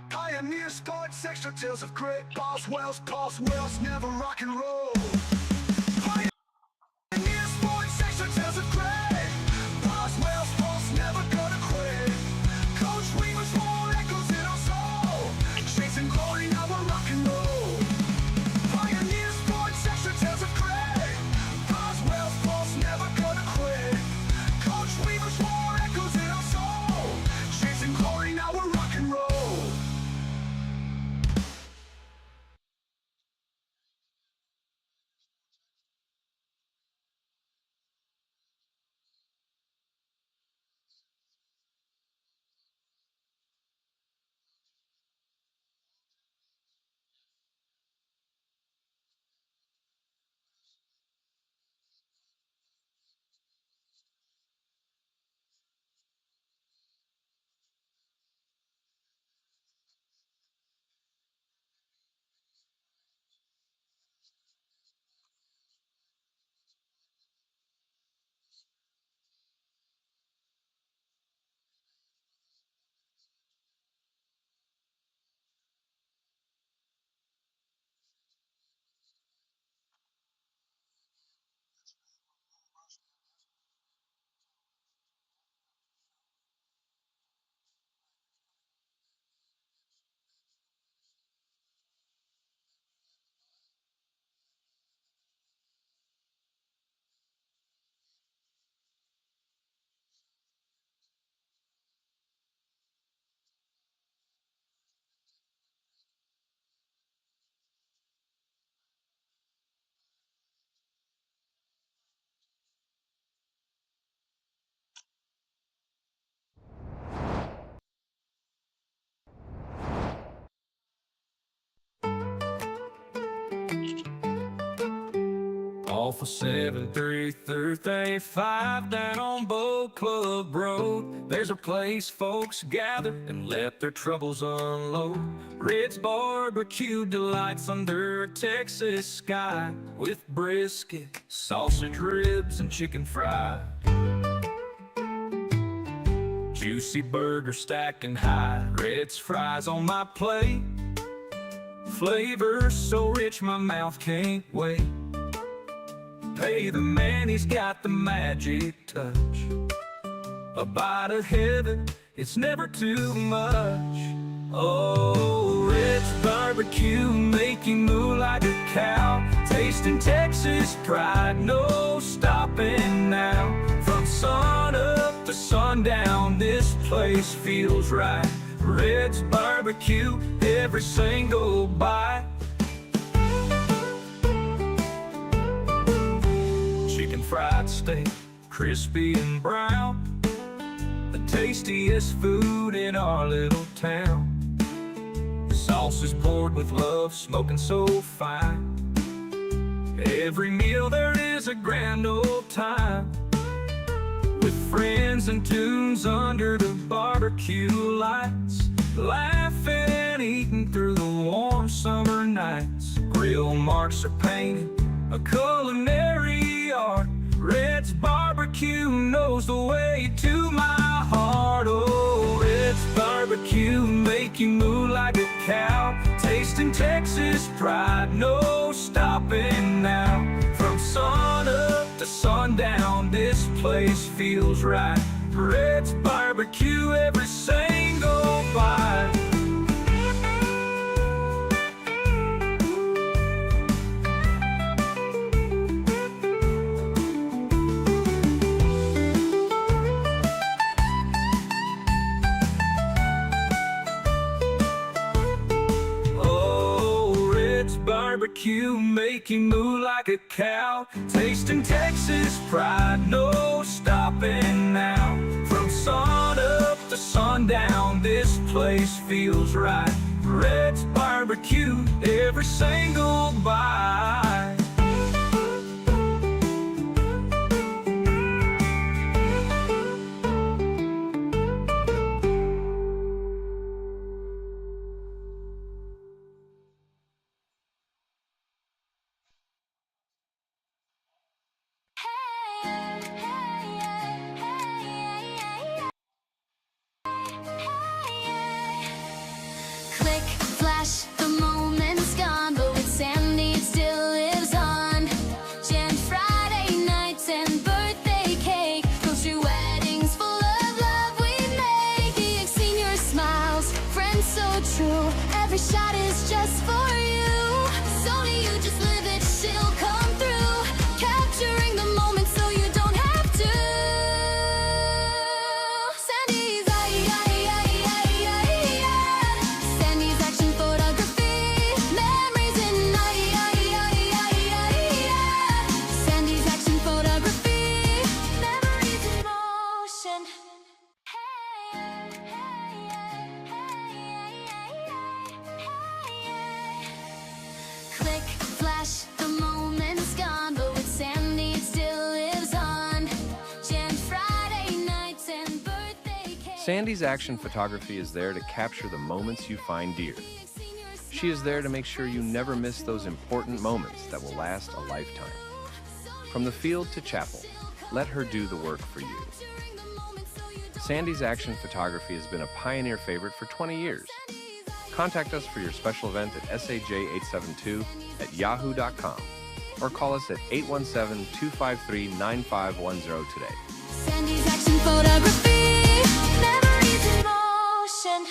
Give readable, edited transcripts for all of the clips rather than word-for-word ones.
Pioneer sports, extra tales of great Boswell's never rock and roll. Pioneer sports, extra tales of great Boswellsports never gonna quit. Coach Weaver's roar echoes in our soul, chasing glory, now we're rock and roll. Pioneer sports, extra tales of great Boswellsports never gonna quit. Coach Weaver's roar echoes in our soul, chasing glory, now we're rock and roll. Off of 73335 down on Boat Club Road, there's a place folks gather and let their troubles unload. Red's Barbecue delights under a Texas sky, with brisket, sausage ribs, and chicken fried. Juicy burger stacking high, Red's fries on my plate. Flavor so rich my mouth can't wait. Hey, the man, he's got the magic touch. A bite of heaven, it's never too much. Oh, Red's Barbecue, make you move like a cow. Tasting Texas pride, no stopping now. From sun up to sundown, this place feels right. Red's Barbecue, every single bite. Fried steak, crispy and brown, the tastiest food in our little town. Sauce is poured with love, smoking so fine. Every meal there is a grand old time, with friends and tunes under the barbecue lights, laughing and eating through the warm summer nights. Grill marks are painted, a culinary art. Red's Barbecue knows the way to my heart. Oh, Red's Barbecue, make you move like a cow. Tasting Texas pride, no stopping now. From sun up to sundown, this place feels right. Red's Barbecue, every single bite. Barbecue, make you move like a cow. Tasting Texas pride, no stopping now. From sun up to sundown, this place feels right. Red's Barbecue, every single bite. Sandy's action photography is there to capture the moments you find dear. She is there to make sure you never miss those important moments that will last a lifetime. From the field to chapel, let her do the work for you. Sandy's action photography has been a Pioneer favorite for 20 years. Contact us for your special event at saj872@yahoo.com or call us at 817-253-9510 today. Sandy's action photography, memories in motion.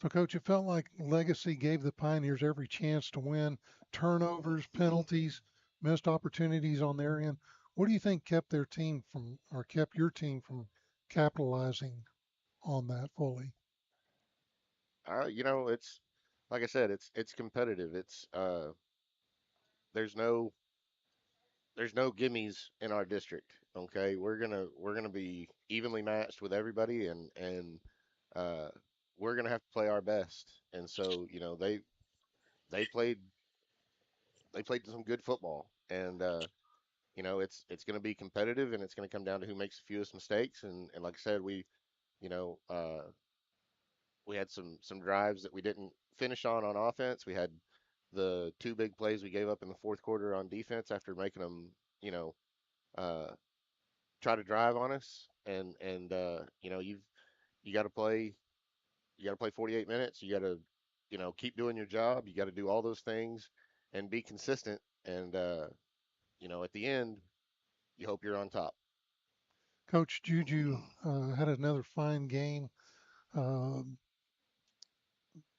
So, Coach, it felt like Legacy gave the Pioneers every chance to win. Turnovers, penalties, missed opportunities on their end. What do you think kept their team from, or kept your team from capitalizing on that fully? It's like I said, it's competitive. There's no there's no gimmies in our district. Okay, we're gonna be evenly matched with everybody, and uh, we're gonna have to play our best. And so, they played they played some good football, and it's gonna be competitive, and it's gonna come down to who makes the fewest mistakes. And like I said, you know uh, we had some drives that we didn't finish on offense. We had the two big plays we gave up in the fourth quarter on defense after making them, you know, uh, try to drive on us. And you got to play. You got to play 48 minutes. You got to, keep doing your job. You got to do all those things and be consistent. And at the end, you hope you're on top. Coach Juju had another fine game. Um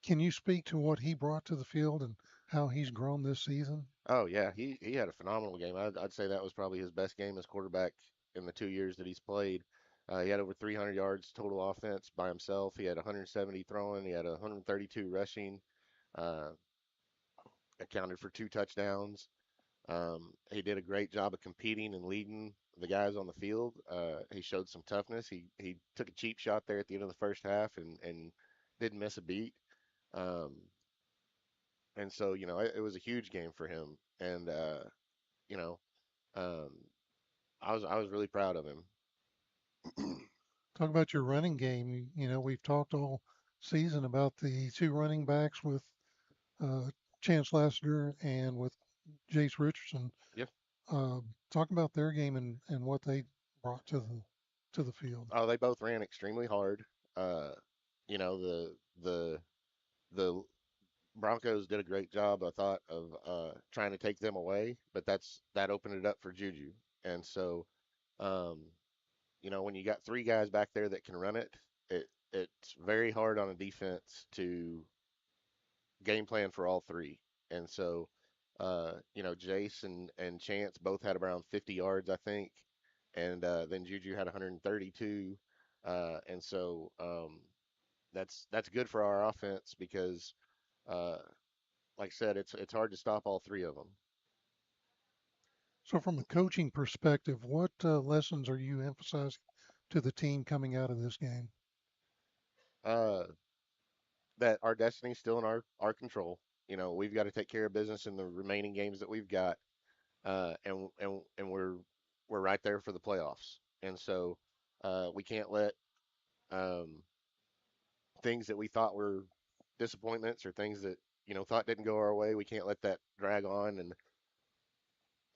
can you speak to what he brought to the field and how he's grown this season? Oh yeah, he had a phenomenal game. I'd say that was probably his best game as quarterback in the 2 years that he's played. He had over 300 yards total offense by himself. He had 170 throwing. He had 132 rushing. Uh, accounted for 2 touchdowns. He did a great job of competing and leading the guys on the field. He showed some toughness. He took a cheap shot there at the end of the first half and didn't miss a beat. Um, and so it was a huge game for him. And you know um, I was really proud of him. Talk about your running game. We've talked all season about the two running backs with uh, Chance Lassiter and with Jace Richardson. Yeah. Uh, talk about their game and what they brought to the field. Oh, they both ran extremely hard. Uh, the the Broncos did a great job, I thought, of trying to take them away, but that opened it up for Juju. And so, um, when you got 3 guys back there that can run it, it's very hard on a defense to game plan for all three. And so, Jace and Chance both had around 50 yards, I think, and then Juju had 132. And so that's good for our offense because, uh, like I said, it's hard to stop all three of them. So, from a coaching perspective, what lessons are you emphasizing to the team coming out of this game? Uh, that our destiny's still in our control. We've got to take care of business in the remaining games that we've got, and we're right there for the playoffs. And so we can't let um, things that we thought were disappointments or things that thought didn't go our way. We can't let that drag on and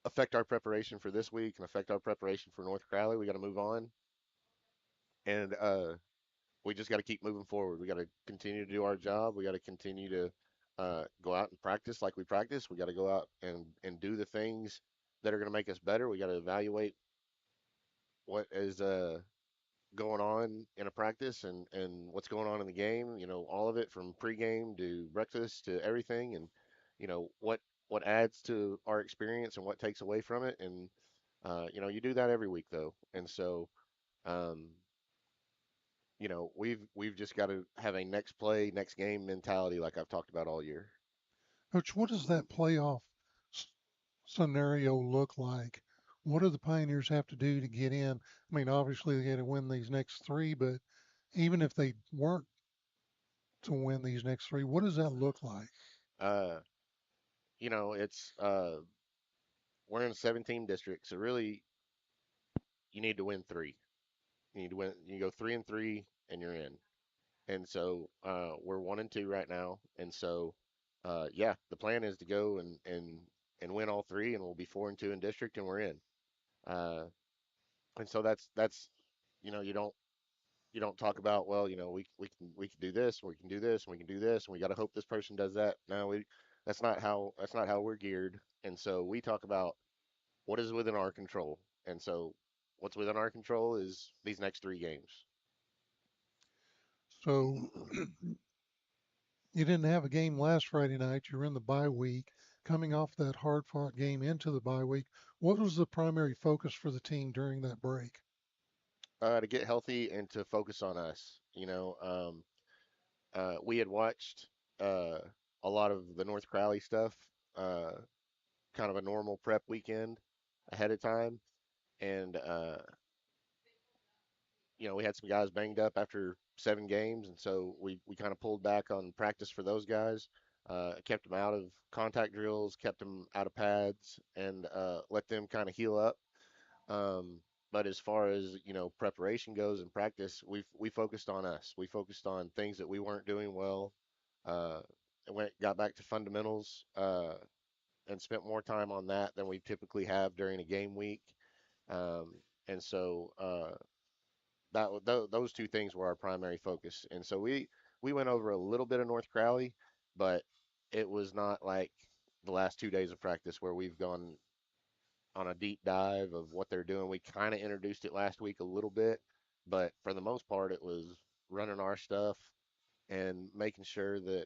affect our preparation for this week and affect our preparation for North Crowley. We got to move on, and we just got to keep moving forward. We got to continue to do our job. We got to continue to go out and practice like we practice. We got to go out and do the things that are going to make us better. We got to evaluate what is going on in a practice and what's going on in the game. All of it from pregame to breakfast to everything, and what adds to our experience and what takes away from it. And you do that every week though, and so. Um, we've just got to have a next play, next game mentality like I've talked about all year. Coach, what does that playoff s- scenario look like? What do the Pioneers have to do to get in? I mean, obviously they got to win these next three, but even if they weren't to win these next three, what does that look like? Uh, it's we're in a 17 district, so really you need to win 3. You need to win. You go 3-3, and you're in. And so we're 1-2 right now, and so yeah, the plan is to go and win all 3, and we'll be 4-2 in district, and we're in. Uh, and so that's you don't talk about, well, we can do this, we can do this, and we can do this, and we got to hope this person does that. No, we that's not how we're geared. And so we talk about what is within our control. And so what's within our control is these next 3 games. So you didn't have a game last Friday night. You're in the bye week, coming off that hard-fought game into the bye week. What was the primary focus for the team during that break? To get healthy and to focus on us. We had watched uh, a lot of the North Crowley stuff, uh, kind of a normal prep weekend ahead of time, and we had some guys banged up after 7 games, and so we kind of pulled back on practice for those guys. Kept them out of contact drills, kept them out of pads, and let them kind of heal up. But as far as preparation goes and practice, we focused on us. We focused on things that we weren't doing well. Uh, got back to fundamentals and spent more time on that than we typically have during a game week. Um, and so those 2 things were our primary focus. And so we we went over a little bit of North Crowley, but it was not like the last 2 days of practice where we've gone on a deep dive of what they're doing. We kind of introduced it last week a little bit, but for the most part, it was running our stuff and making sure that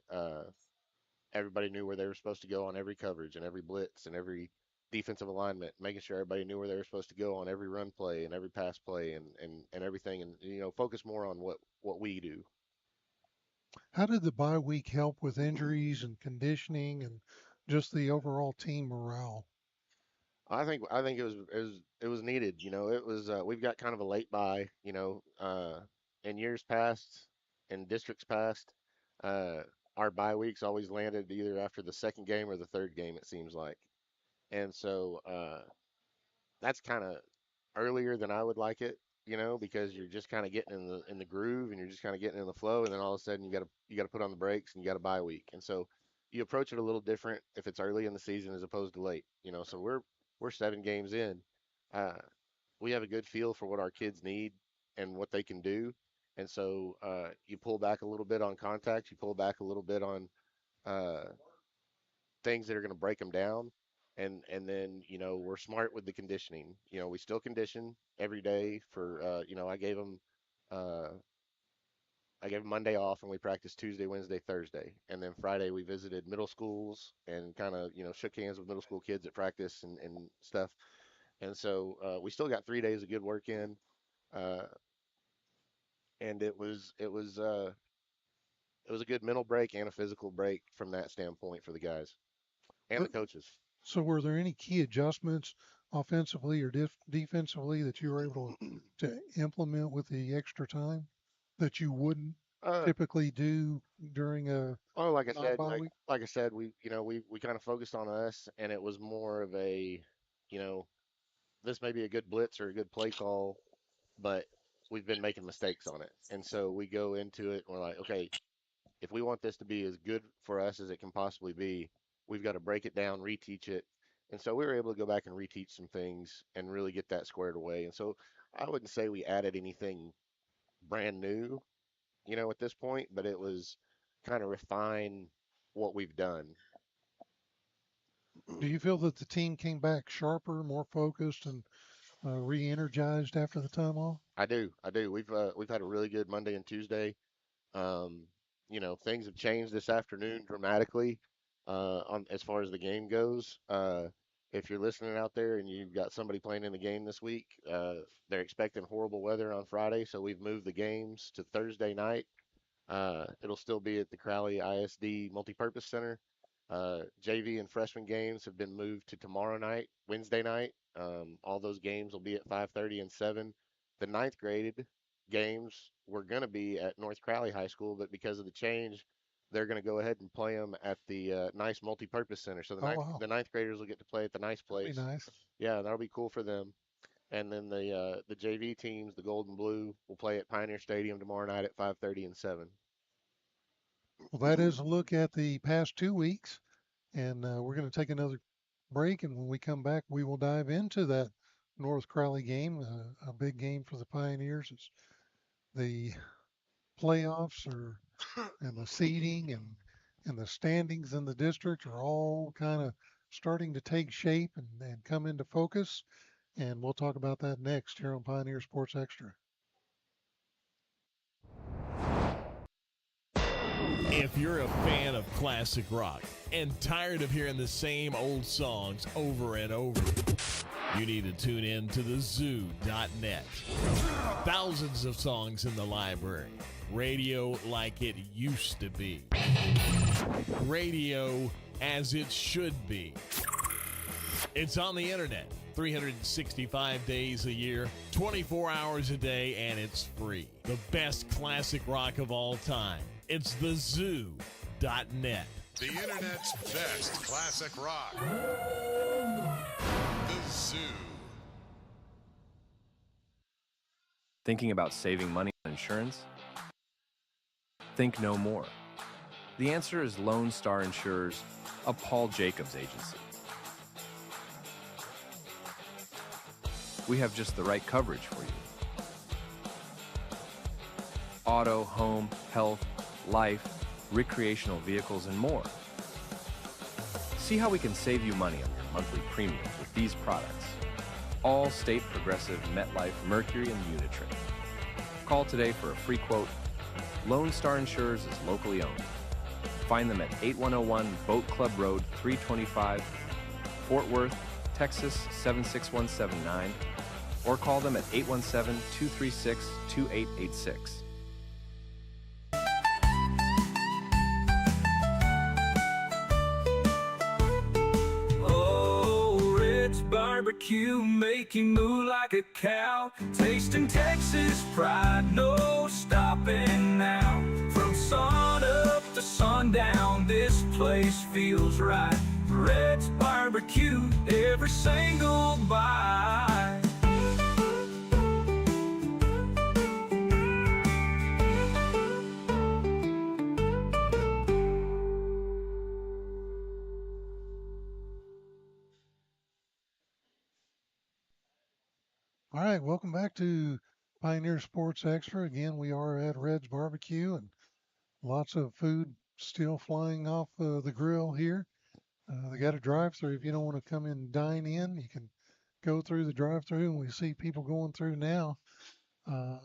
everybody knew where they were supposed to go on every coverage and every blitz and every defensive alignment, making sure everybody knew where they were supposed to go on every run play and every pass play and everything, and focus more on what we do. How did the bye week help with injuries and conditioning and just the overall team morale? I think it was needed. It was we've got kind of a late bye. In years past, in districts past, uh, our bye weeks always landed either after the second game or the third game. It seems like, and so that's kind of earlier than I would like it. Because you're just kind of getting in the groove and you're just kind of getting in the flow, and then all of a sudden you got to put on the brakes and you got a bye week, and so you approach it a little different if it's early in the season as opposed to late. So we're 7 games in. Uh, we have a good feel for what our kids need and what they can do, and so you pull back a little bit on contact, you pull back a little bit on uh, things that are going to break them down. And then we're smart with the conditioning. We still condition every day for uh, I gave 'em Monday off and we practiced Tuesday, Wednesday, Thursday, and then Friday we visited middle schools and kind of shook hands with middle school kids at practice and stuff. And so we still got 3 days of good work in, uh, and it was a good mental break and a physical break from that standpoint for the guys and Uh, the coaches. So were there any key adjustments offensively or defensively that you were able to implement with the extra time that you wouldn't Uh, typically do during a oh, like I said, non-bye like week? like I said, we kind of focused on us, and it was more of a, you know, this may be a good blitz or a good play call, but we've been making mistakes on it, and so we go into it and we're like, okay, if we want this to be as good for us as it can possibly be, we've got to break it down, reteach it, and so we were able to go back and reteach some things and really get that squared away. And so I wouldn't say we added anything brand new, at this point, but it was kind of refine what we've done. Do you feel that the team came back sharper, more focused, and re-energized after the time off? I do. We've had a really good Monday and Tuesday. Um, things have changed this afternoon dramatically on as far as the game goes. If you're listening out there and you've got somebody playing in the game this week, they're expecting horrible weather on Friday, so we've moved the games to Thursday night. It'll still be at the Crowley ISD Multipurpose Center. JV and freshman games have been moved to tomorrow night, Wednesday night. All those games will be at 5:30 and 7. The ninth graded games were going to be at North Crowley High School, but because of the change, they're going to go ahead and play them at the nice multipurpose center. So the Oh ninth wow, the ninth graders will get to play at the nice that'd be place. nice. Yeah, that'll be cool for them. And then the JV teams, the Gold and Blue, will play at Pioneer Stadium tomorrow night at 5:30 and 7. Well, that is a look at the past 2 weeks, and we're going to take another break. And when we come back, we will dive into that North Crowley game, a big game for the Pioneers. It's the playoffs are and the seeding and the standings in the district are all kind of starting to take shape and come into focus. And we'll talk about that next here on Pioneer Sports Extra. If you're a fan of classic rock and tired of hearing the same old songs over and over, you need to tune in to the zoo.net. Thousands of songs in the library. Radio like it used to be. Radio as it should be. It's on the internet 365 days a year, 24 hours a day, and it's free. The best classic rock of all time. It's the zoo.net. The internet's best classic rock. The Zoo. Thinking about saving money on insurance? Think no more. The answer is Lone Star Insurers, a Paul Jacobs agency. We have just the right coverage for you. Auto, home, health, life, recreational vehicles, and more. See how we can save you money on your monthly premiums with these products. All State Progressive, MetLife, Mercury, and Unitrade. Call today for a free quote. Lone Star Insurers is locally owned. Find them at 8101 Boat Club Road, 325, Fort Worth, Texas 76179, or call them at 817-236-2886. Oh, Red's barbecue, make you move like a cow. Tasting Texas pride, no stopping now. From sun up to sundown, this place feels right. Red's barbecue, every single bite. All right, welcome back to Pioneer Sports Extra. Again, we are at Red's Barbecue and lots of food still flying off the grill here. They got a drive-through. If you don't want to come and dine in, you can go through the drive-through, and we see people going through now. Uh,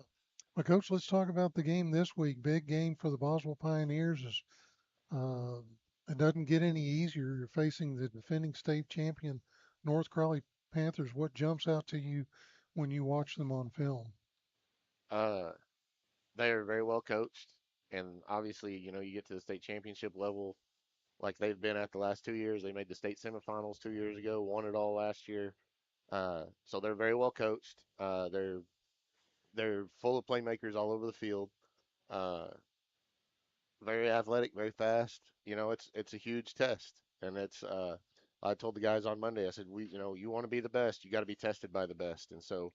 but Coach, let's talk about the game this week. Big game for the Boswell Pioneers. Uh, it doesn't get any easier. You're facing the defending state champion North Crowley Panthers. What jumps out to you when you watch them on film? Uh, they are very well coached, and obviously, you get to the state championship level like they've been at the last 2 years. They made the state semifinals 2 years ago, won it all last year. So they're very well coached. They're full of playmakers all over the field. Uh, Very athletic, very fast. It's a huge test, and I told the guys on Monday, I said, you want to be the best, you got to be tested by the best, and so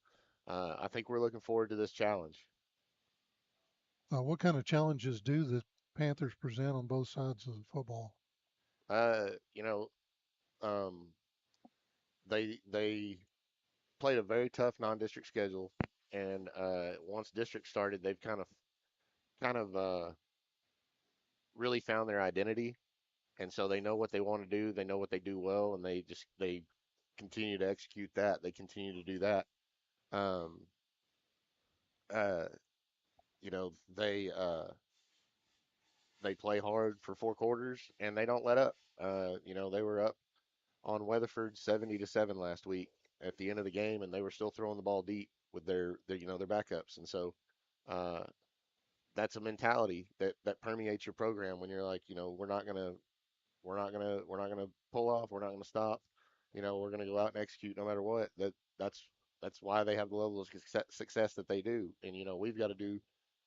I think we're looking forward to this challenge. What kind of challenges do the Panthers present on both sides of the football? Uh, you know, um, they played a very tough non-district schedule, and once district started, they've kind of really found their identity, and so they know what they want to do, they know what they do well, and they continue to execute that. They continue to do that. Um, uh, you know, they play hard for 4 quarters and they don't let up. They were up on Weatherford 70-7 last week at the end of the game, and they were still throwing the ball deep with their backups. And so uh, that's a mentality that permeates your program when you're like, we're not gonna pull off. We're not gonna stop. We're gonna go out and execute no matter what. That's why they have the level of success that they do. And we've got to do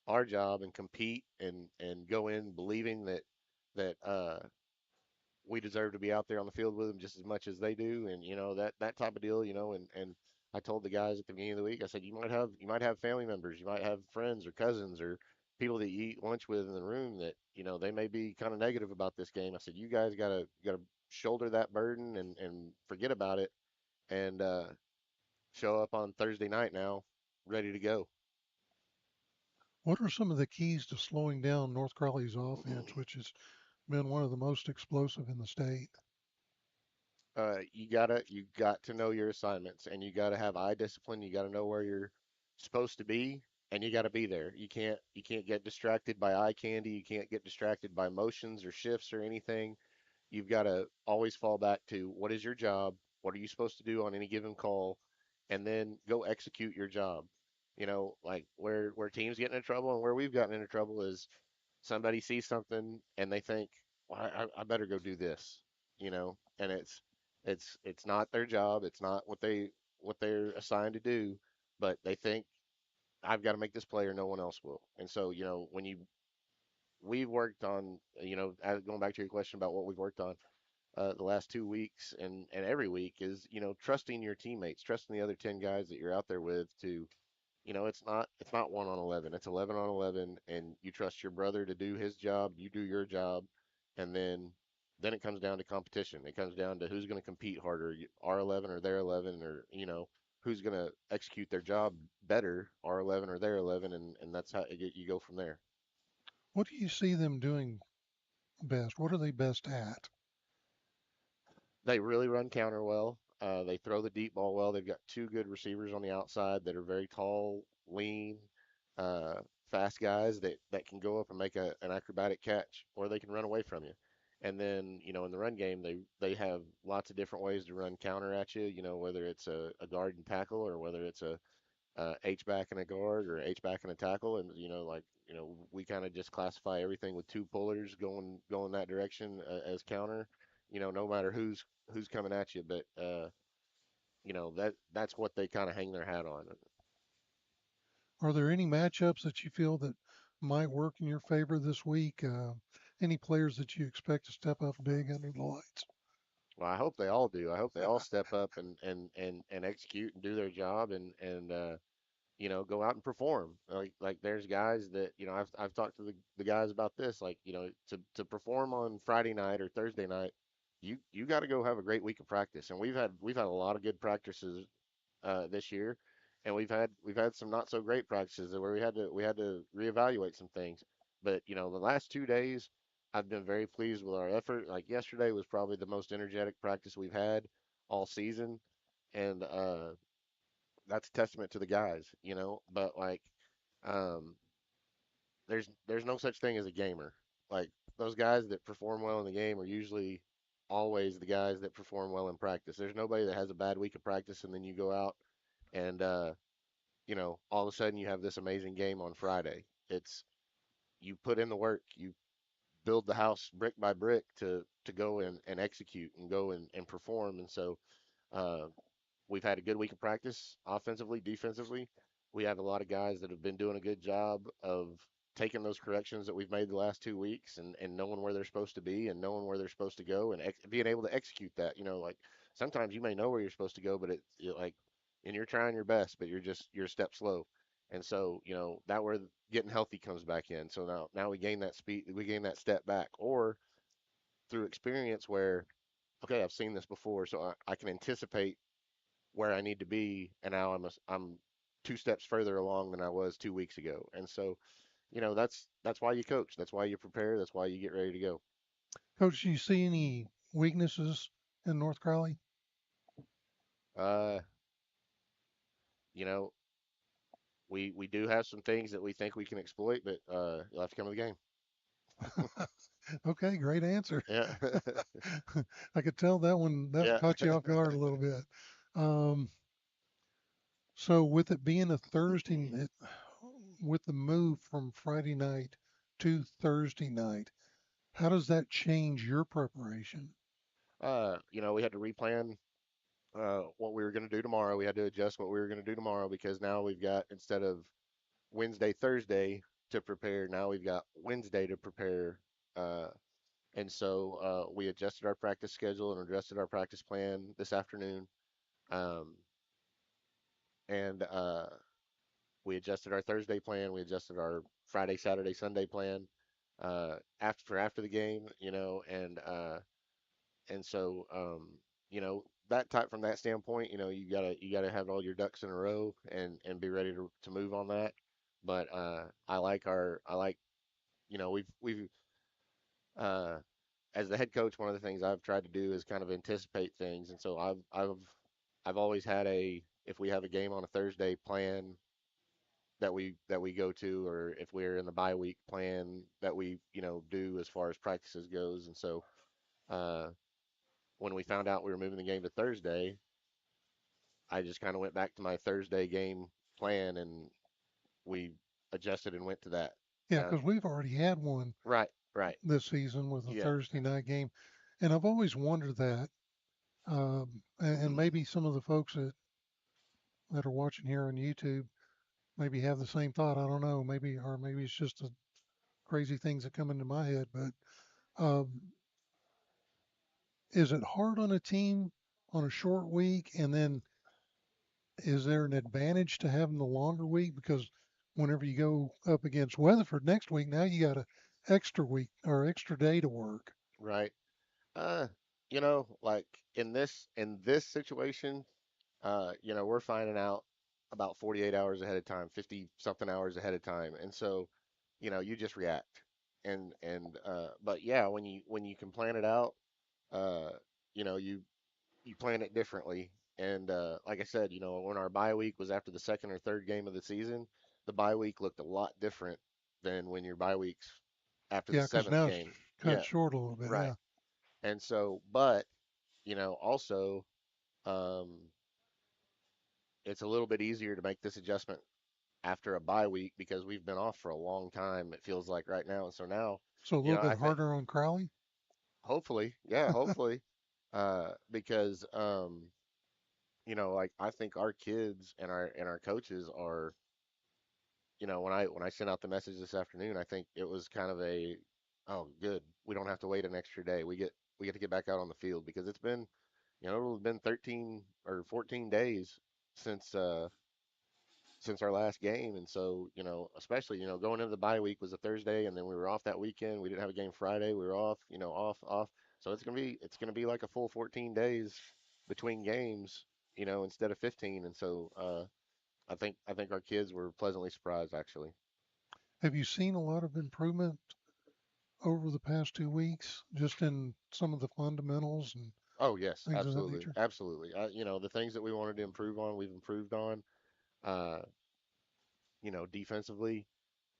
our job and compete and go in believing that we deserve to be out there on the field with them just as much as they do. And that type of deal. And I told the guys at the beginning of the week, I said you might have family members, you might have friends or cousins or people that you eat lunch with in the room that they may be kind of negative about this game. I said you guys gotta shoulder that burden and forget about it and show up on Thursday night now ready to go. What are some of the keys to slowing down North Crowley's offense, which has been one of the most explosive in the state? You got to know your assignments, and you gotta have eye discipline. You gotta know where you're supposed to be, and you gotta be there. You can't get distracted by eye candy. You can't get distracted by motions or shifts or anything. You've got to always fall back to what is your job? What are you supposed to do on any given call? And then go execute your job. Like where teams get into trouble and where we've gotten into trouble is somebody sees something and they think, well, I better go do this, and it's not their job. It's not what they're assigned to do, but they think I've got to make this play or no one else will. And so, we've worked on, going back to your question about what we've worked on the last 2 weeks and every week is trusting your teammates, trusting the other 10 guys that you're out there with to it's not 1 on 11, it's 11 on 11, and you trust your brother to do his job, you do your job, and then it comes down to competition. It comes down to who's going to compete harder, our 11 or their 11, or who's going to execute their job better, our 11 or their 11, and that's how you go from there. What do you see them doing best? What are they best at? They really run counter well. They throw the deep ball well. They've got two good receivers on the outside that are very tall, lean, uh, fast guys that can go up and make an acrobatic catch, or they can run away from you. And then, in the run game, they have lots of different ways to run counter at you. Whether it's a guard and tackle, or whether it's a H back and a guard, or H back and a tackle, and we kind of just classify everything with two pullers going that direction as counter. No matter who's coming at you, but that's what they kind of hang their hat on. Are there any matchups that you feel that might work in your favor this week? Any players that you expect to step up big under the lights? Well, I hope they all do. I hope they all step up and execute and do their job and go out and perform. Like there's guys that, I've talked to the guys about this, like, to perform on Friday night or Thursday night, you got to go have a great week of practice. And we've had a lot of good practices this year, and we've had some not so great practices where we had to reevaluate some things. But the last 2 days, I've been very pleased with our effort. Like yesterday was probably the most energetic practice we've had all season, and that's a testament to the guys. But like, um, there's no such thing as a gamer. Like those guys that perform well in the game are usually always the guys that perform well in practice. There's nobody that has a bad week of practice and then you go out and all of a sudden you have this amazing game on Friday. It's You put in the work, you build the house brick by brick to go and execute and go and perform. And so uh, we've had a good week of practice offensively, defensively. We have a lot of guys that have been doing a good job of taking those corrections that we've made the last 2 weeks and knowing where they're supposed to be and knowing where they're supposed to go and being able to execute that. Like sometimes you may know where you're supposed to go, but like, and you're trying your best, but you're a step slow. And so, that where getting healthy comes back in. So now we gain that speed, we gain that step back, or through experience where, okay, I've seen this before, so I can anticipate where I need to be, and now I'm 2 steps further along than I was 2 weeks ago. And so, that's why you coach. That's why you prepare. That's why you get ready to go. Coach, do you see any weaknesses in North Crowley? Uh, you know, we do have some things that we think we can exploit, but you'll have to come to the game. Okay, great answer. Yeah, I could tell that yeah. caught you off guard a little bit. Um, so with it being a Thursday, with the move from Friday night to Thursday night, how does that change your preparation? We had to replan what we were going to do tomorrow. We had to adjust what we were going to do tomorrow because now we've got, instead of Wednesday, Thursday to prepare, now we've got Wednesday to prepare. Uh, and so we adjusted our practice schedule and adjusted our practice plan this afternoon. Um, and we adjusted our Thursday plan. We adjusted our Friday, Saturday, Sunday plan after the game, and so that type from that standpoint, you gotta have all your ducks in a row and be ready to move on that. But I like we've uh, as the head coach, one of the things I've tried to do is kind of anticipate things, and so I've always had if we have a game on a Thursday plan that we go to, or if we're in the bye week plan that we do as far as practices goes. And so uh, when we found out we were moving the game to Thursday, I just kind of went back to my Thursday game plan and we adjusted and went to that. Yeah, Uh, because we've already had one right, right, this season with a yeah, Thursday night game, and I've always wondered that. And maybe some of the folks that are watching here on YouTube maybe have the same thought. I don't know. Maybe it's just the crazy things that come into my head. But um, is it hard on a team on a short week? And then is there an advantage to having the longer week? Because whenever you go up against Weatherford next week, now you got a extra week or extra day to work. right. Uh, like in this situation, we're finding out about 48 hours ahead of time, 50 something hours ahead of time. And so, you just react. But yeah, when you can plan it out, uh, you plan it differently. And like I said, when our bye week was after the second or third game of the season, the bye week looked a lot different than when your bye week's after the Yeah, because seventh now it's game. cut Yeah, short a little bit. right. Yeah. And so, but also, um, it's a little bit easier to make this adjustment after a bye week because we've been off for a long time. It feels like right now, and so now, So a little bit I think harder on Crowley. hopefully, yeah, hopefully, because like I think our kids and our coaches are, when I sent out the message this afternoon, I think it was kind of oh, good, we don't have to wait an extra day. We get to get back out on the field because it's been 13 or 14 days since uh since our last game, and so especially going into the bye week was a Thursday, and then we were off that weekend. We didn't have a game Friday. We were off, off. So it's gonna be like a full 14 days between games, instead of 15, and so I think our kids were pleasantly surprised actually. Have you seen a lot of improvement over the past 2 weeks, just in some of the fundamentals and Oh yes, things of that absolutely, nature? absolutely. The things that we wanted to improve on, we've improved on. Uh, Defensively,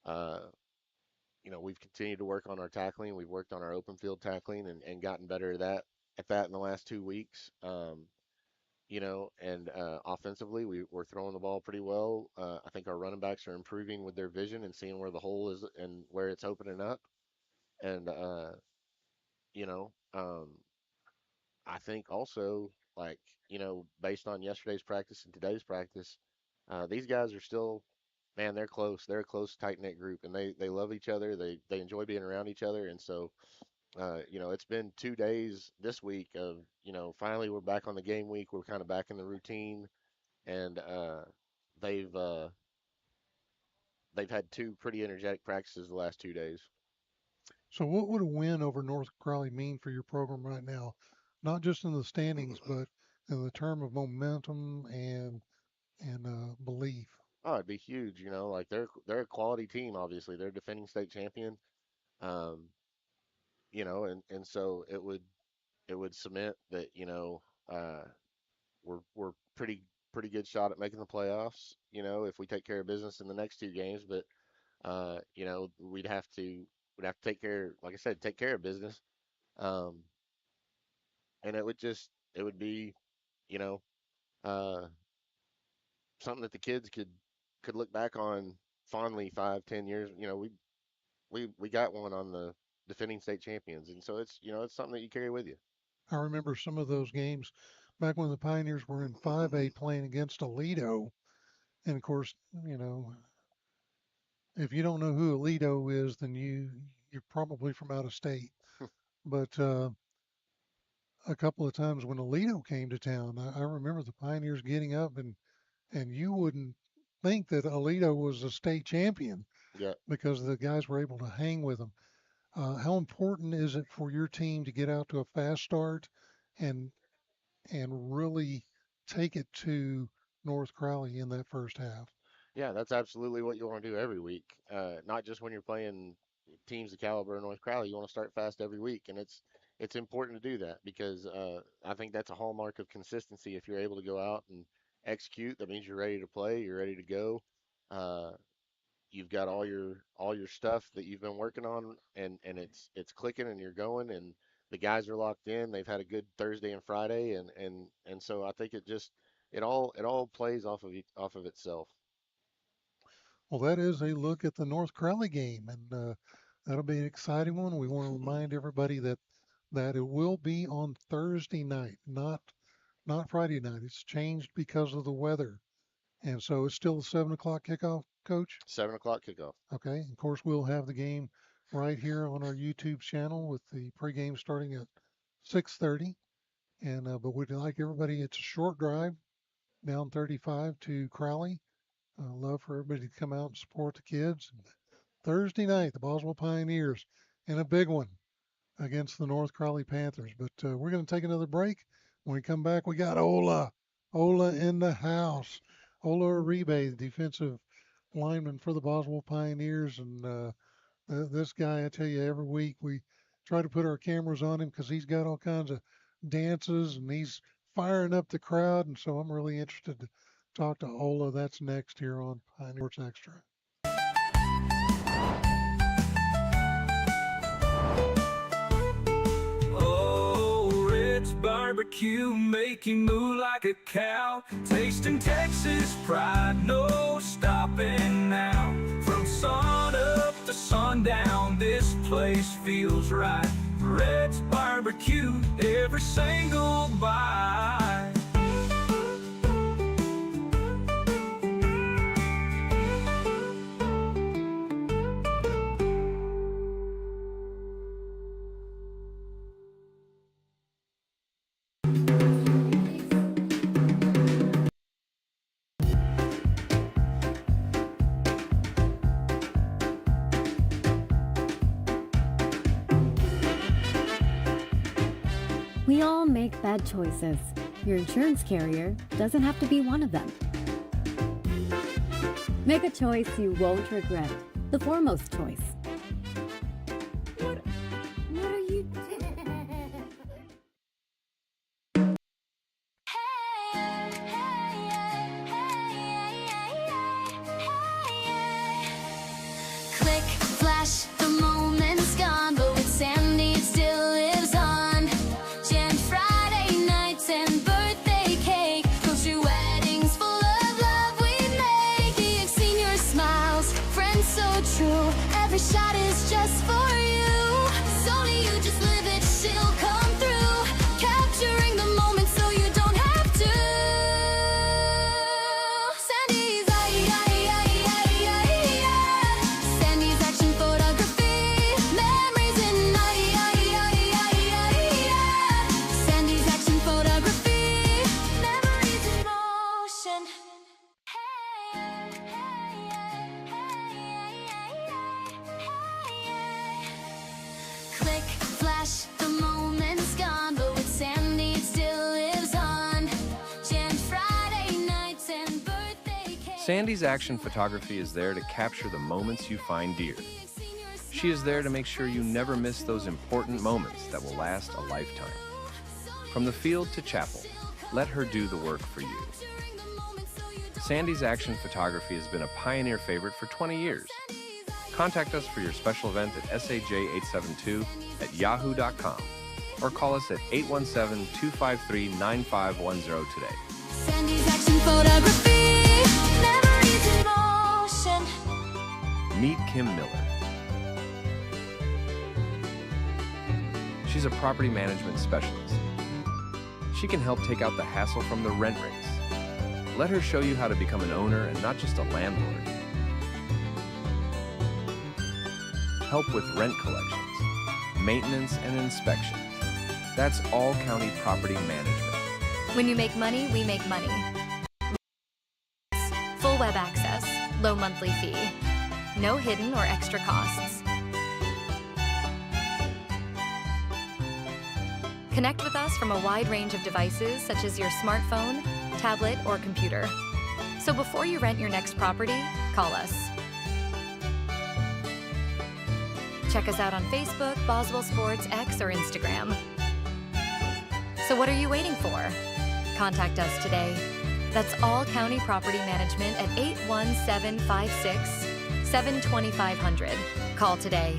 uh, we've continued to work on our tackling. We've worked on our open field tackling and gotten better at that in the last 2 weeks. And offensively, we're throwing the ball pretty well. I think our running backs are improving with their vision and seeing where the hole is and where it's opening up. And you know, um, I think also, like, based on yesterday's practice and today's practice, these guys are still, man, they're close. They're a close, tight-knit group, and they love each other. They enjoy being around each other, and so it's been 2 days this week of, finally we're back on the game week. We're kind of back in the routine, and they've uh, they've had two pretty energetic practices the last 2 days. So what would a win over North Crowley mean for your program right now? Not just in the standings, but in the term of momentum and belief. Oh, it'd be huge, like they're a quality team, obviously. They're defending state champion. Um, and so it would cement that, uh, we're pretty good shot at making the playoffs, if we take care of business in the next two games. But we'd have to take care, like I said, take care of business. Um, and it would be, you know, uh, something that the kids could look back on fondly 5, 10 years. We got one on the defending state champions, and so it's something that you carry with you. I remember some of those games back when the Pioneers were in 5A playing against Aledo. And of course, you know, if you don't know who Aledo is, then you're probably from out of state. But a couple of times when Aledo came to town, I remember the Pioneers getting up and you wouldn't think that Aledo was a state champion Yeah, because the guys were able to hang with them. How important is it for your team to get out to a fast start and really take it to North Crowley in that first half? yeah, that's absolutely what you want to do every week. Not just when you're playing teams the caliber of North Crowley. You want to start fast every week, and it's important to do that because I think that's a hallmark of consistency. If you're able to go out and execute, that means you're ready to play, you're ready to go. Uh, you've got all your stuff that you've been working on, and it's clicking, and you're going, and the guys are locked in. They've had a good Thursday and Friday, and so I think it all plays off of itself. Well, that is a look at the North Crowley game, and that'll be an exciting one. We want to remind everybody that it will be on Thursday night, not Friday night. It's changed because of the weather, and so it's still a 7 o'clock kickoff, Coach. 7 o'clock kickoff. Okay. Of course, we'll have the game right here on our YouTube channel with the pregame starting at 6:30. And but we'd like everybody. It's a short drive down 35 to Crowley. Love for everybody to come out and support the kids. Thursday night, the Boswell Pioneers in a big one against the North Crowley Panthers. But we're going to take another break. When we come back, we got Ola in the house. Ola Orebe, the defensive lineman for the Boswell Pioneers, and This guy, I tell you, every week we try to put our cameras on him because he's got all kinds of dances and he's firing up the crowd. And so I'm really interested to talk to Ola. That's next here on Pioneer Sports Extra. Oh, Red's barbecue, make you move like a cow. Tasting Texas pride, no stopping now. From sun up to sundown, this place feels right. Red's barbecue, every single bite. We all make bad choices. Your insurance carrier doesn't have to be one of them. Make a choice you won't regret. The foremost choice. What are you Click, flash, the moment's gone, but with Sandy it still lives on. Jam Friday nights and birthday cake, culture weddings full of love we make. The senior smiles, friends so true. Every shot is just for you. It's only you, just live it, she'll come through. Capturing the moment so you don't have to. Sandy's Sandy's action photography, memories in Sandy's action photography, memories in motion. Click, flash, the moment's gone, but with Sandy it still lives on. Jam Friday nights and birthday cake. Sandy's action photography is there to capture the moments you find dear. She is there to make sure you never miss those important moments that will last a lifetime. From the field to chapel, let her do the work for you. Sandy's action photography has been a Pioneer favorite for 20 years. Contact us for your special event at saj872@yahoo.com or call us at 817-253-9510 today. Sandy's action photography, memories in motion. Meet Kim Miller. She's a property management specialist. She can help take out the hassle from the rent rates. Let her show you how to become an owner and not just a landlord. Help with rent collections, maintenance, and inspections. That's all county property management. When you make money, we make money. Full web access, low monthly fee. No hidden or extra costs. Connect with us from a wide range of devices such as your smartphone, tablet, or computer. So before you rent your next property, call us. Check us out on Facebook, Boswellsports, X, or Instagram. So what are you waiting for? Contact us today. That's All County Property Management at 81756-72500. Call today.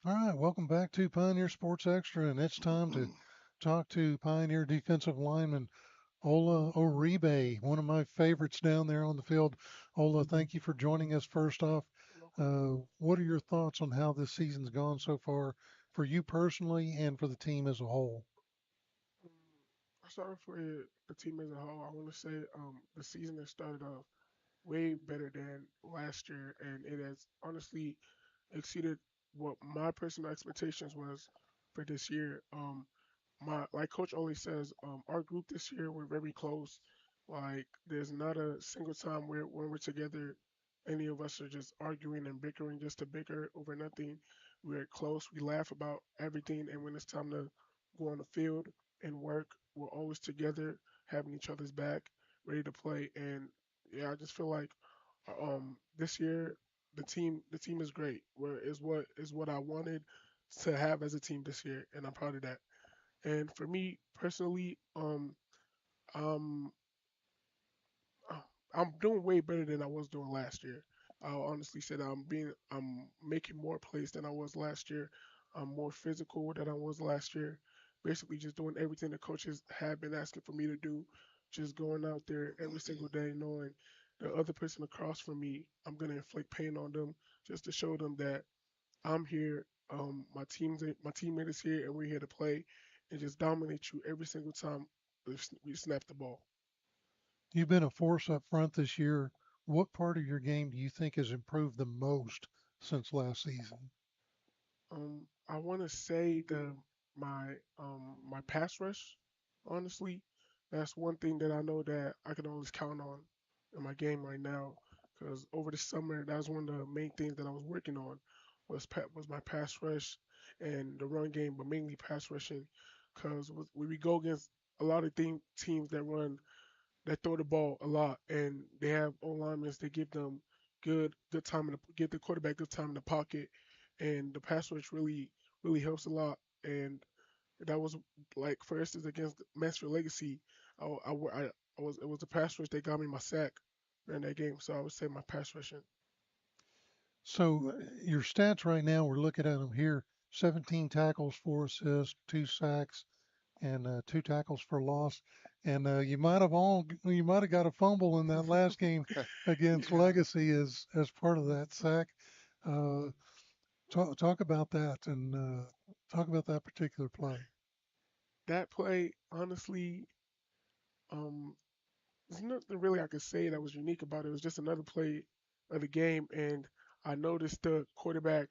All right, welcome back to Pioneer Sports Extra, and it's time to talk to Pioneer defensive lineman Ola Orebe, one of my favorites down there on the field. Ola, thank you for joining us first off. What are your thoughts on how this season's gone so far for you personally and for the team as a whole? I start off with the team as a whole. I want to say the season has started off way better than last year, and it has honestly exceeded what my personal expectations was for this year. My like Coach Oli says, our group this year we're very close. Like there's not a single time where when we're together, any of us are just arguing and bickering just to bicker over nothing. We're close. We laugh about everything, and when it's time to go on the field and work, we're always together, having each other's back, ready to play. And yeah, I just feel like this year the team is great. Where is what I wanted to have as a team this year, and I'm proud of that. And for me personally, um, uh, I'm doing way better than I was doing last year. I'll honestly say that I'm making more plays than I was last year. I'm more physical than I was last year. Basically, just doing everything the coaches have been asking for me to do. Just going out there every single day, knowing the other person across from me, I'm gonna inflict pain on them just to show them that I'm here. My teammate is here, and we're here to play, and just dominate you every single time we snap the ball. You've been a force up front this year. What part of your game do you think has improved the most since last season? I want to say my pass rush. Honestly, that's one thing that I know that I can always count on in my game right now. Because over the summer, that was one of the main things that I was working on was my pass rush and the run game, but mainly pass rushing. Because when we go against a lot of teams that throw the ball a lot, and they have O linemen. They give them good time in the give the quarterback good time in the pocket, and the pass rush really helps a lot. And that was like for instance against Mansfield Legacy, I was it was the pass rush that got me my sack during that game. So I would say my pass rushing. So your stats right now, we're looking at them here: 17 tackles, 4 assists, 2 sacks, and 2 tackles for loss. And you might have got a fumble in that last game against Yeah, Legacy as part of that sack. Uh, talk about that and talk about that particular play. that play honestly, um, there's nothing really I could say that was unique about it. It was just another play of the game, and I noticed the quarterback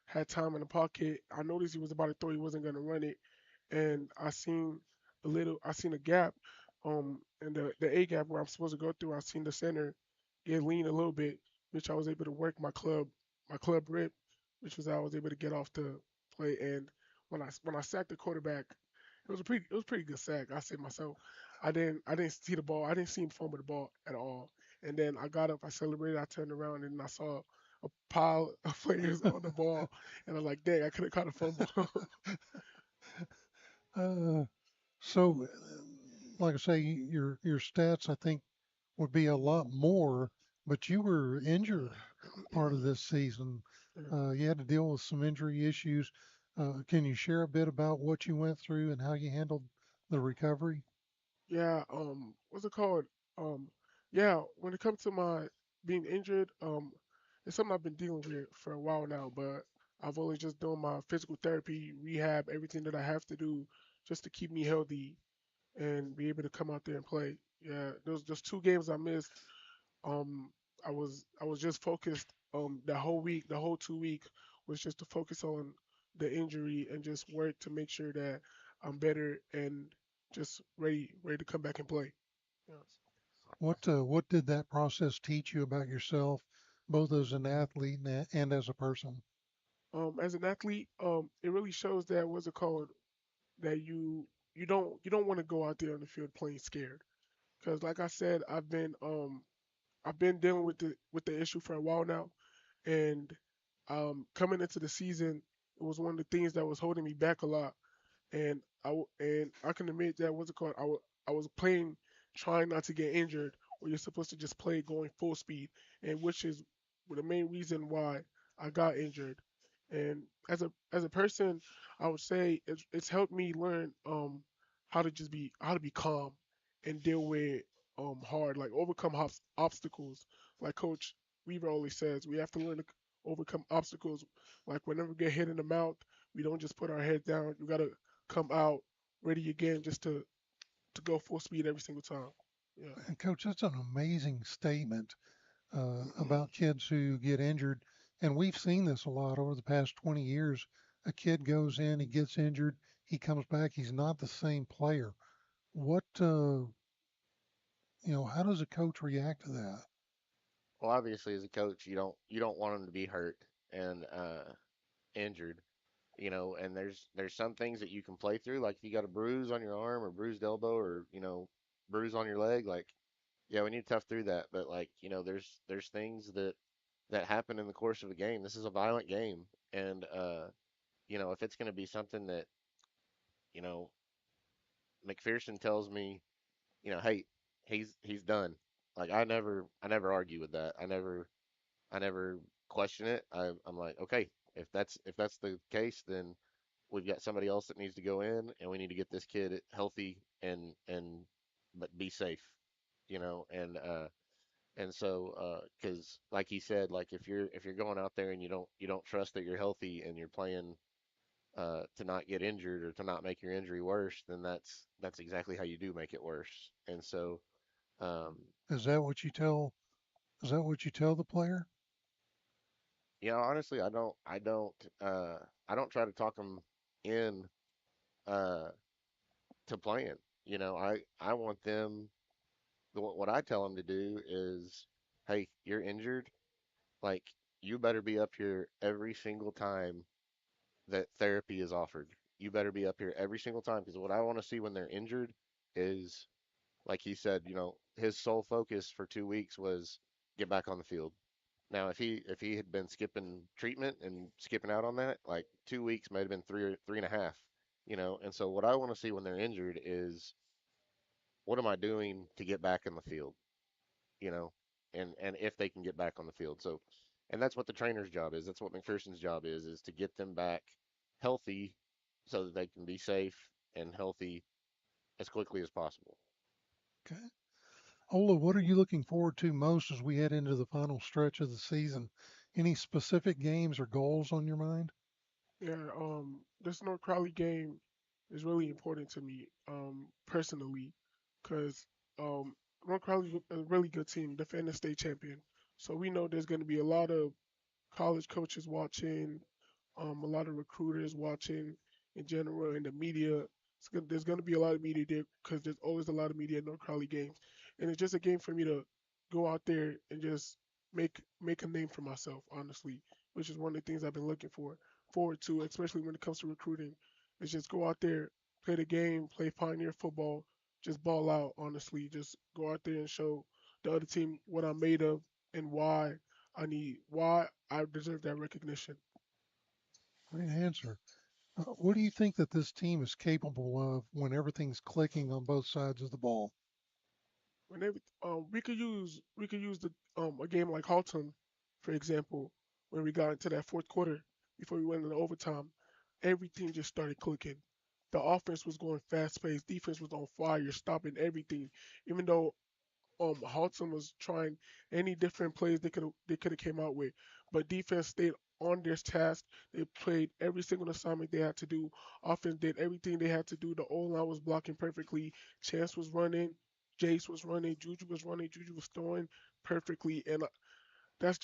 had time in the pocket. I noticed he was about to throw, he wasn't going to run it, and I seen a gap, in the A gap where I'm supposed to go through. I seen the center get lean a little bit, which I was able to work my club rip, which was I was able to get off the play. And when I sacked the quarterback, it was a pretty good sack. I said myself, I didn't see the ball. I didn't see him fumble the ball at all. And then I got up, I celebrated, I turned around, and I saw a pile of players on the ball, and I'm like, dang, I could have caught a fumble. Uh, so, like I say, your stats I think would be a lot more, but you were injured part of this season. You had to deal with some injury issues. Can you share a bit about what you went through and how you handled the recovery? Yeah, what's it called? Um, yeah, when it comes to my being injured, it's something I've been dealing with for a while now, but I've always just done my physical therapy, rehab, everything that I have to do just to keep me healthy and be able to come out there and play. Yeah, those just 2 games I missed. Um, I was just focused the whole week, the whole 2 week was just to focus on the injury and just work to make sure that I'm better and just ready to come back and play. Yeah. What did that process teach you about yourself, both as an athlete and as a person? As an athlete, it really shows that what's it called that you don't want to go out there on the field playing scared because like I said, I've been dealing with the issue for a while now, and coming into the season, it was one of the things that was holding me back a lot. And I can admit that what's it called? I was playing, trying not to get injured, where you're supposed to just play going full speed, and which is the main reason why I got injured. And as a person, I would say it's helped me learn how to be calm and deal with hard like overcome obstacles. Like Coach Weaver always says, we have to learn to overcome obstacles. Like whenever we get hit in the mouth, we don't just put our head down. You gotta come out ready again just to go full speed every single time. Yeah. And Coach, that's an amazing statement about kids who get injured. And we've seen this a lot over the past 20 years. A kid goes in, he gets injured, he comes back, he's not the same player. What, how does a coach react to that? Well, obviously, as a coach, you don't want them to be hurt and injured, and there's some things that you can play through, like if you got a bruise on your arm or bruised elbow or bruise on your leg, like yeah, we need to tough through that. But like, there's things that happen in the course of a game. This is a violent game, and if it's going to be something that you know McPherson tells me, hey, he's done. Like I never argue with that. I never question it. I'm like, okay, if that's the case, then we've got somebody else that needs to go in, and we need to get this kid healthy and but be safe, and so because like he said, like if you're going out there and you don't trust that you're healthy and you're playing to not get injured or to not make your injury worse, then that's exactly how you do make it worse. And so um, Is that what you tell? Is that what you tell the player? honestly, I don't try to talk them in uh, to playing. I want them. What I tell them to do is, hey, you're injured. Like you better be up here every single time that therapy is offered. You better be up here every single time because what I want to see when they're injured is, like he said, his sole focus for 2 weeks was get back on the field. Now, if he had been skipping treatment and skipping out on that, like 2 weeks might have been three or three and a half, And so what I want to see when they're injured is what am I doing to get back in the field, you know, and if they can get back on the field. So, and that's what the trainer's job is. That's what McPherson's job is to get them back healthy so that they can be safe and healthy as quickly as possible. Okay. Ola, what are you looking forward to most as we head into the final stretch of the season? Any specific games or goals on your mind? Yeah, this North Crowley game is really important to me, personally, because um, North Crowley's a really good team, defending state champion. So we know there's going to be a lot of college coaches watching, a lot of recruiters watching in general, and the media. There's going to be a lot of media there because there's always a lot of media in North Crowley games, and it's just a game for me to go out there and just make a name for myself, honestly, which is one of the things I've been looking forward to, especially when it comes to recruiting. Is just go out there, play the game, play Pioneer football, just ball out. Honestly, just go out there and show the other team what I'm made of and why I deserve that recognition. Great answer. What do you think that this team is capable of when everything's clicking on both sides of the ball? Whenever we could use the a game like Halton, for example, when we got into that fourth quarter before we went into overtime, everything just started clicking. The offense was going fast paced, defense was on fire, stopping everything. Even though Halton was trying any different plays they could have came out with, but defense stayed on their task. They played every single assignment they had to do. Offense did everything they had to do. The O line was blocking perfectly. Chance was running. Jace was running. Juju was running. Juju was throwing perfectly, and that's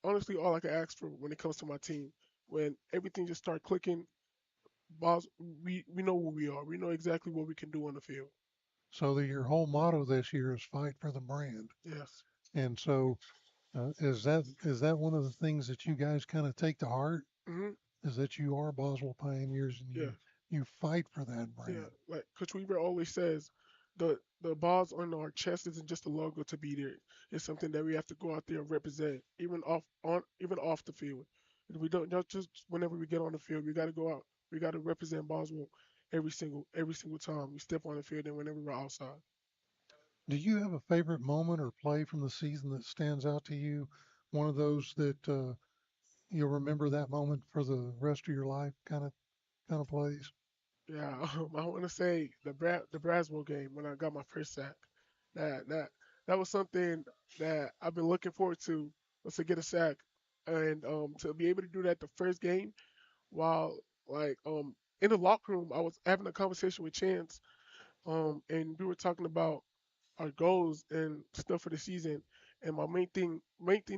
honestly all I can ask for when it comes to my team. When everything just start clicking, boss, we know who we are. We know exactly what we can do on the field. So that your whole motto this year is fight for the brand. Yes. And so is that one of the things that you guys kind of take to heart? Hmm. Is that you are Boswell Pioneers and Yeah. you fight for that Yeah, brand. like Coach Weaver always says, the bars on our chest isn't just a logo to be there. It's something that we have to go out there and represent, even off the field. And we don't not just whenever we get on the field, we got to go out. We got to represent Boswell every single time we step on the field and whenever we're outside. Do you have a favorite moment or play from the season that stands out to you? One of those that you'll remember that moment for the rest of your life, kind of plays. Yeah, I want to say the Braswell game when I got my first sack. That was something that I've been looking forward to, was to get a sack, and to be able to do that the first game while like in the locker room I was having a conversation with Chance, and we were talking about our goals and stuff for the season. And my main thing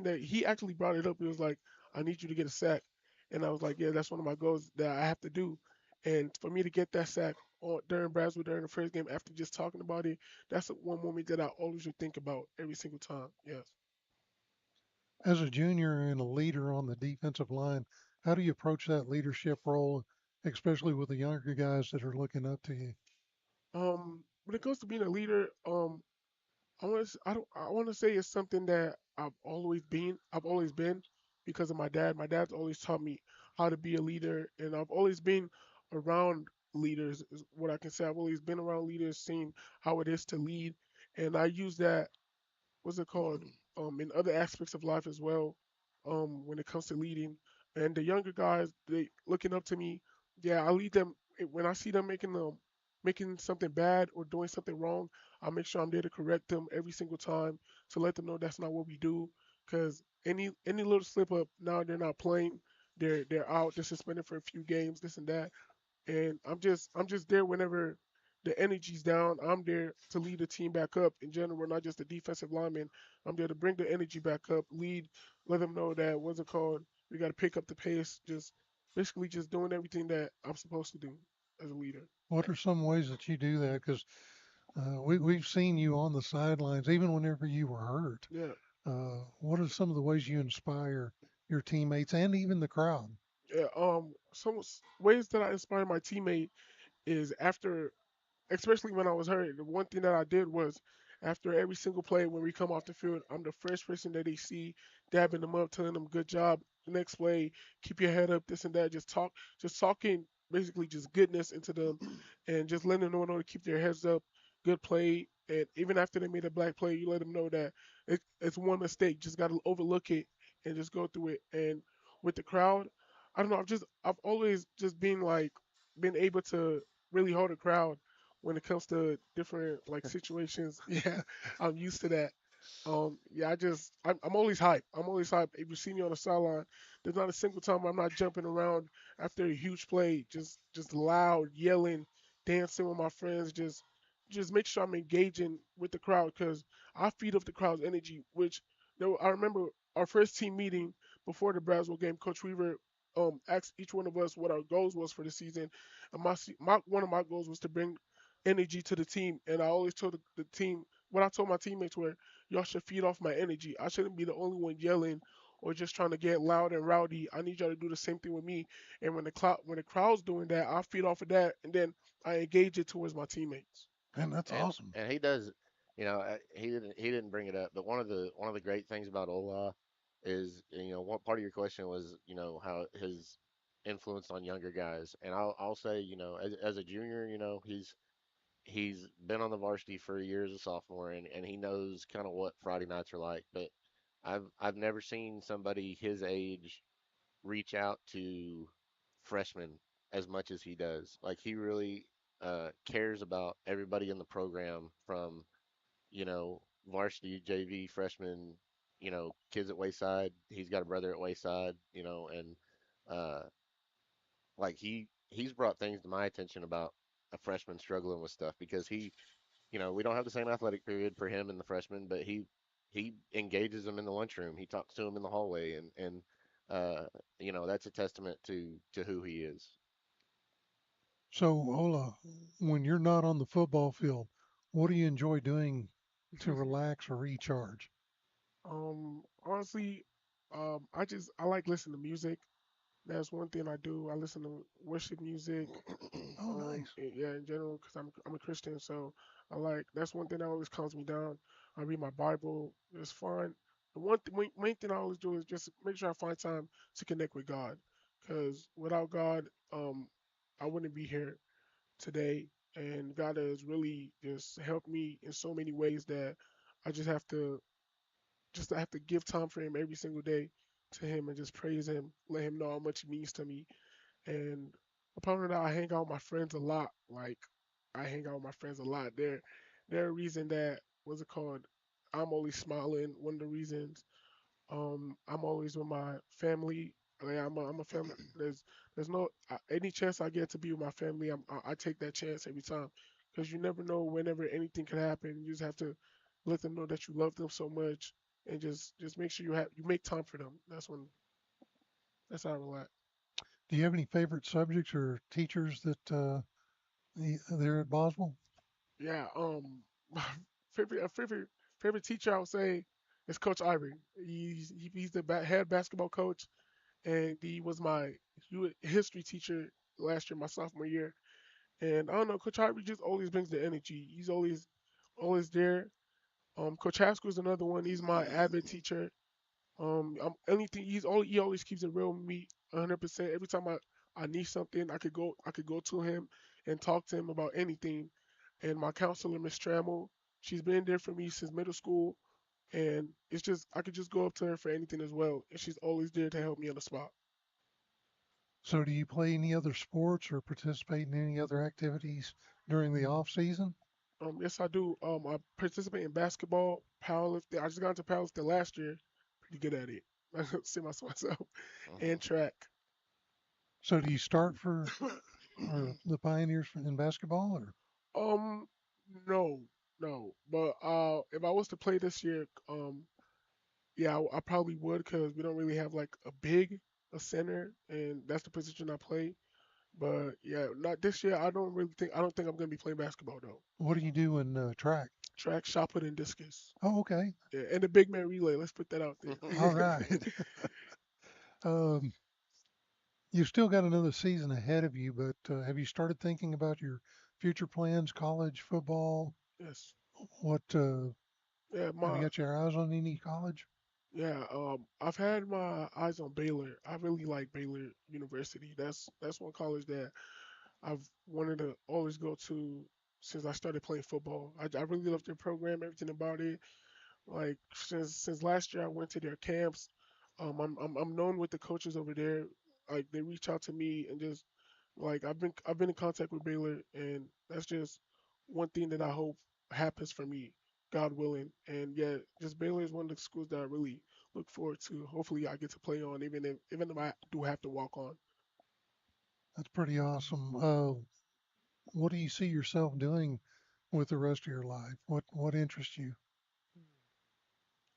that he actually brought it up. He was like, "I need you to get a sack," and I was like, "Yeah, that's one of my goals that I have to do." And for me to get that sack during Braswell during the first game, after just talking about it, that's one moment that I always would think about every single time. Yes. As a junior and a leader on the defensive line, how do you approach that leadership role, especially with the younger guys that are looking up to you? when it comes to being a leader, I want to say it's something that I've always been because of my dad. My dad's always taught me how to be a leader, and I've always been around leaders. Is what I can say. I've always been around leaders, seen how it is to lead, and I use that what's it called in other aspects of life as well when it comes to leading and the younger guys they looking up to me. Yeah, I lead them when I see them making something bad or doing something wrong. I make sure I'm there to correct them every single time to let them know that's not what we do because any little slip up now they're not playing, they're out, they're suspended for a few games, this and that, and I'm just there whenever the energy's down. I'm there to lead the team back up in general, not just the defensive lineman. I'm there to bring the energy back up, lead, let them know that what's it called? We got to pick up the pace. Just basically just doing everything that I'm supposed to do as a leader. What are some ways that you do that? Because we've seen you on the sidelines, even whenever you were hurt. Yeah, What are some of the ways you inspire your teammates and even the crowd? yeah. Ways that I inspire my teammate is after especially when I was hurt, the one thing that I did was after every single play when we come off the field, I'm the first person that they see, dabbing them up, telling them good job. The next play, keep your head up, this and that. Just talking basically just goodness into them, and just letting them know to keep their heads up. Good play, and even after they made a black play, you let them know that it's one mistake. Just gotta overlook it and just go through it. And with the crowd, I don't know. I've always just been able to really hold a crowd when it comes to different like situations. Yeah, I'm used to that. Yeah, I'm always hyped. I'm always hyped. If you see me on the sideline, there's not a single time I'm not jumping around after a huge play, just loud, yelling, dancing with my friends, just make sure I'm engaging with the crowd because I feed off the crowd's energy. Which I remember our first team meeting before the Braswell game, Coach Weaver asked each one of us what our goals was for the season, and my one of my goals was to bring energy to the team. And I always told the team what I told my teammates were y'all should feed off my energy. I shouldn't be the only one yelling or just trying to get loud and rowdy. I need y'all to do the same thing with me. And when the crowd's doing that, I feed off of that, and then I engage it towards my teammates. And that's and awesome. and he does. He didn't bring it up, but one of the great things about Ola is, one part of your question was, how his influence on younger guys, and I'll say, as a junior, he's been on the varsity for a year as a sophomore, and he knows kind of what Friday nights are like. But I've never seen somebody his age reach out to freshmen as much as he does. Like he really cares about everybody in the program from varsity, JV, freshman, kids at Wayside. He's got a brother at Wayside, and uh, like he's brought things to my attention about a freshman struggling with stuff because we don't have the same athletic period for him and the freshman, but he engages them in the lunchroom. He talks to them in the hallway, and uh, that's a testament to who he is. So, Ola, when you're not on the football field, what do you enjoy doing to relax or recharge? Honestly, I like listening to music. That's one thing I do. I listen to worship music. Oh, nice. Yeah, in general, because I'm a Christian, so I like that's one thing that always calms me down. I read my Bible. It's fun. The main thing I always do is just make sure I find time to connect with God, because without God, I wouldn't be here today. And God has really just helped me in so many ways that I just have to give time for Him every single day to Him and just praise Him, let Him know how much He means to me. And apart from that, I hang out with my friends a lot. Like I hang out with my friends a lot. They're a reason that what's it called? I'm always smiling. One of the reasons. I'm always with my family. Like, I'm a family. There's no any chance I get to be with my family. I take that chance every time, because you never know whenever anything can happen. You just have to let them know that you love them so much, and just make sure you make time for them. That's how I relax. Do you have any favorite subjects or teachers that there at Boswell? Yeah, my favorite teacher I would say is Coach Ivory. He's the head basketball coach, and he was my history teacher last year, my sophomore year. And I don't know, Coach Harvey just always brings the energy. He's always there. Coach Haskell is another one. He's my avid teacher. Anything he always keeps it real with me, 100%. Every time I need something, I could go to him and talk to him about anything. And my counselor, Miss Trammell, she's been there for me since middle school, and it's just I could just go up to her for anything as well, and she's always there to help me on the spot. So do you play any other sports or participate in any other activities during the off season? Yes, I do. I participate in basketball, powerlifting. I just got into powerlifting last year. Pretty good at it. I see myself. And track. So do you start for the Pioneers in basketball or? Um, no, no. But if I was to play this year, yeah, I probably would because we don't really have like a center, and that's the position I play. But yeah, not this year. I don't think I'm gonna be playing basketball though. What do you do in track? Track, shot put, and discus. Oh, okay. Yeah, and the big man relay. Let's put that out All there. right. Um, you've still got another season ahead of you, but have you started thinking about your future plans, college football? Yes. What Yeah, have you my got your eyes on any college? yeah. I've had my eyes on Baylor. I really like Baylor University. That's one college that I've wanted to always go to since I started playing football. I really love their program, everything about it. Like since last year, I went to their camps. I'm known with the coaches over there. Like they reach out to me and just like I've been in contact with Baylor, and that's just one thing that I hope happens for me, God willing. And yeah, just Baylor is one of the schools that I really look forward to. Hopefully, I get to play on, even if I do have to walk on. That's pretty awesome. What do you see yourself doing with the rest of your life? What interests you?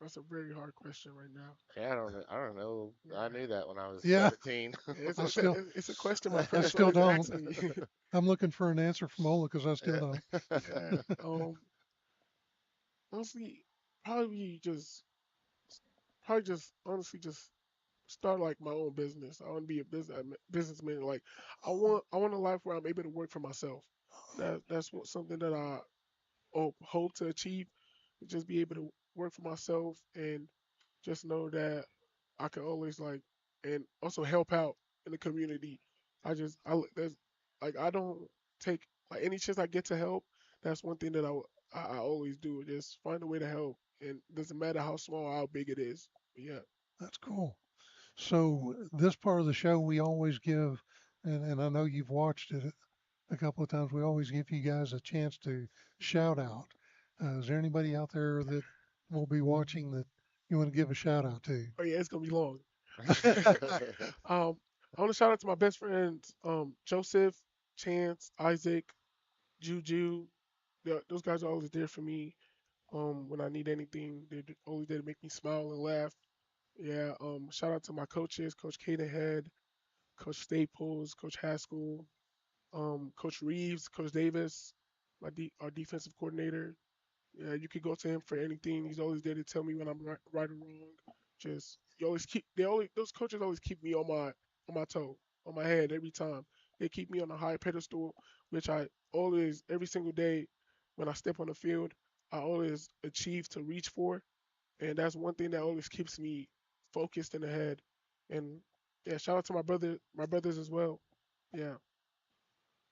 That's a very hard question right now. Yeah, I don't know. I don't know. I knew that when I was Yeah, 17. It's I it's still a, it's a question my I parents still always don't. ask me. I'm looking for an answer from Ola because I still don't. Yeah. Honestly, probably just honestly just start like my own business. I want to be a businessman. Like I want a life where I'm able to work for myself. Something that I hope to achieve. Just be able to work for myself and just know that I can always like and also help out in the community. There's like I don't take like any chance I get to help. That's one thing that I always do. Just find a way to help, and doesn't matter how small or how big it is. But yeah. That's cool. So this part of the show we always give, and I know you've watched it a couple of times. We always give you guys a chance to shout out. Is there anybody out there that will be watching that you want to give a shout out to? Oh yeah, it's gonna be long. I want to shout out to my best friends, Joseph, Chance, Isaac, Juju. Those guys are always there for me. When I need anything, they're always there to make me smile and laugh. Yeah. Shout out to my coaches, Coach Cadenhead, Coach Staples, Coach Haskell, Coach Reeves, Coach Davis, our defensive coordinator. Yeah, you could go to him for anything. He's always there to tell me when I'm right or wrong. Just you always keep they always those coaches always keep me on my toe, on my head every time. They keep me on a high pedestal, which I always every single day when I step on the field, I always achieve to reach for, and that's one thing that always keeps me focused in the head. And yeah, shout out to my brothers as well. Yeah,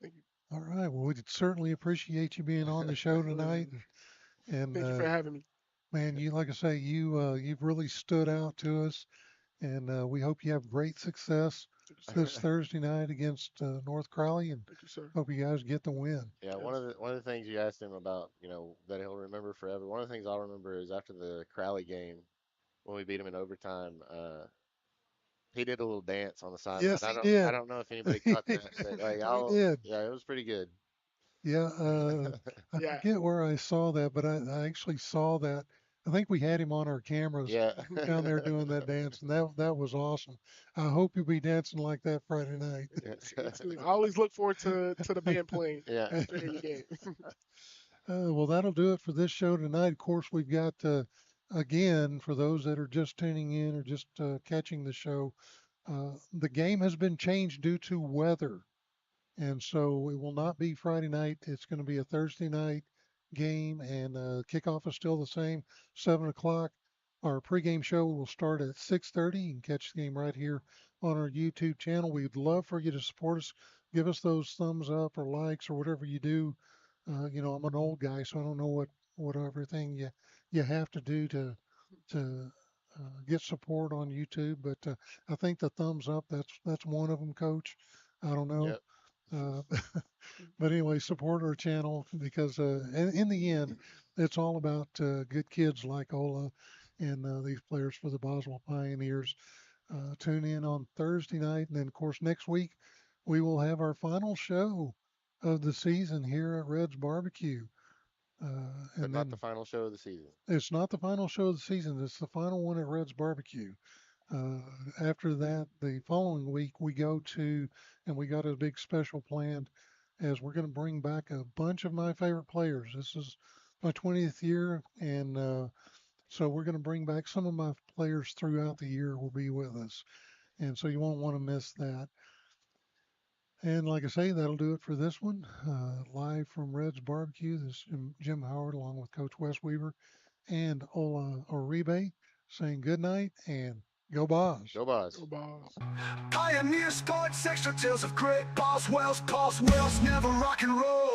thank you, All right. Well, we certainly appreciate you being on the show tonight, and thank you for having me. man, you like I say, you've really stood out to us, and we hope you have great success Thank you, sir. this Thursday night against North Crowley, and Thank you, sir. hope you guys get the win. Yeah, Yes. one of the things you asked him about, that he'll remember forever. One of the things I'll remember is after the Crowley game when we beat him in overtime. He did a little dance on the sideline. Yes, he I did. don't know if anybody caught that, but like He I'll did. yeah, it was pretty good. Yeah, I Yeah. forget where I saw that, but I actually saw that. I think we had him on our cameras Yeah. down there doing that dance, and that was awesome. I hope you'll be dancing like that Friday night. Me too. I always look forward to the band playing Yeah. after every game. Well, that'll do it for this show tonight. Of course, we've got again for those that are just tuning in or just catching the show, the game has been changed due to weather. And so it will not be Friday night. It's going to be a Thursday night game, and kickoff is still the same, 7 o'clock. Our pregame show will start at 6:30. You can catch the game right here on our YouTube channel. We'd love for you to support us. Give us those thumbs up or likes or whatever you do. I'm an old guy, so I don't know what everything you have to do to get support on YouTube. But I think the thumbs up, that's one of them, Coach. I don't know. Yep. Uh, but anyway, support our channel because in the end, it's all about good kids like Ola and these players for the Boswell Pioneers. Tune in on Thursday night, and then of course next week we will have our final show of the season here at Red's Barbecue. But And not the then final show of the season. it's not the final show of the season; it's the final one at Red's Barbecue. Uh, After that, the following week, we go to, and we got a big special planned as we're going to bring back a bunch of my favorite players. This is my 20th year, and so we're going to bring back some of my players throughout the year will be with us. And so you won't want to miss that. And like I say, that'll do it for this one. Live from Red's Barbecue, this is Jim Howard along with Coach Wes Weaver and Ola Orebe saying good night and go Boz. Go Boz. Go Balls. Pioneer sports, extra tales of great Boswell's never rock and roll.